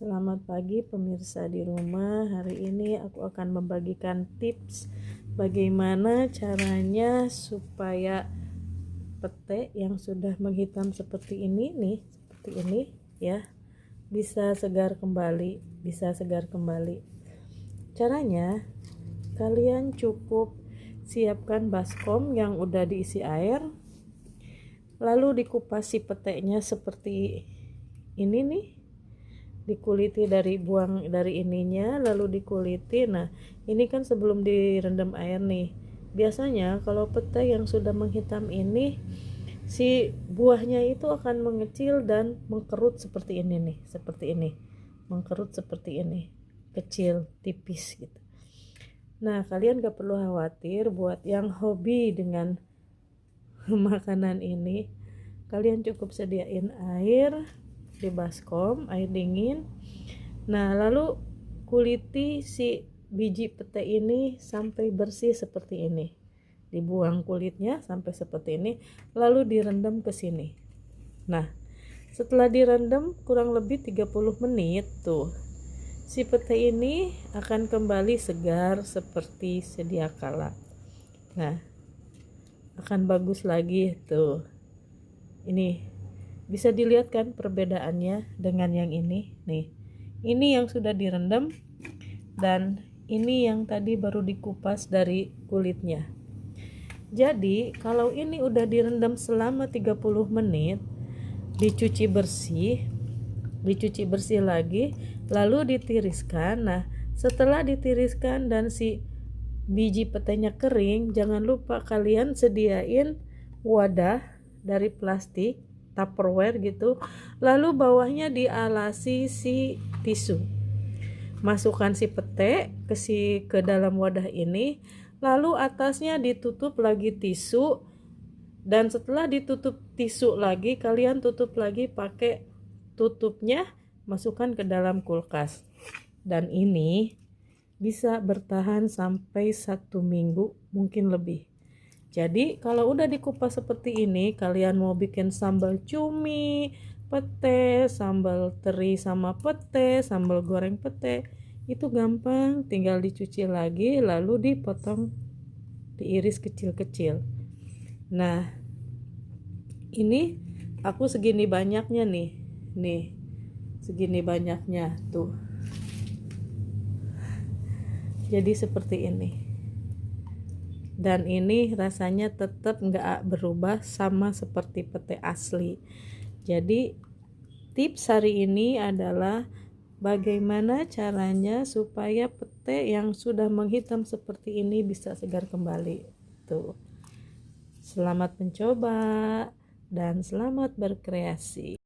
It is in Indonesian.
Selamat pagi pemirsa di rumah. Hari ini aku akan membagikan tips bagaimana caranya supaya pete yang sudah menghitam seperti ini nih, seperti ini ya, bisa segar kembali. Caranya, kalian cukup siapkan baskom yang udah diisi air, lalu dikupas si petenya seperti ini nih, dikuliti buang dari ininya, lalu dikuliti. Nah, ini kan sebelum direndam air nih. Biasanya kalau pete yang sudah menghitam ini, si buahnya itu akan mengecil dan mengkerut seperti ini nih, mengkerut seperti ini, kecil, tipis gitu. Nah, kalian gak perlu khawatir. Buat yang hobi dengan makanan ini, kalian cukup sediain air di baskom, air dingin. Nah, lalu kuliti si biji pete ini sampai bersih seperti ini, dibuang kulitnya sampai seperti ini, lalu direndam ke sini. Nah, setelah direndam kurang lebih 30 menit tuh, si pete ini akan kembali segar seperti sedia kala. Nah, akan bagus lagi tuh. Ini bisa dilihat kan perbedaannya dengan yang ini nih. Ini yang sudah direndam dan ini yang tadi baru dikupas dari kulitnya. Jadi kalau ini udah direndam selama 30 menit, dicuci bersih lagi, lalu ditiriskan. Nah, setelah ditiriskan dan si biji petenya kering, jangan lupa kalian sediain wadah dari plastik Tupperware gitu, lalu bawahnya dialasi si tisu. Masukkan si pete ke dalam wadah ini, lalu atasnya ditutup lagi tisu, dan setelah ditutup tisu lagi, kalian tutup lagi pakai tutupnya, masukkan ke dalam kulkas. Dan ini bisa bertahan sampai 1 minggu, mungkin lebih. Jadi kalau udah dikupas seperti ini, kalian mau bikin sambal cumi pete, sambal teri sama pete, sambal goreng pete, itu gampang, tinggal dicuci lagi lalu dipotong, diiris kecil-kecil. Nah, ini aku segini banyaknya nih, segini banyaknya tuh. Jadi seperti ini. Dan ini rasanya tetap nggak berubah, sama seperti pete asli. Jadi tips hari ini adalah bagaimana caranya supaya pete yang sudah menghitam seperti ini bisa segar kembali. Tuh. Selamat mencoba dan selamat berkreasi.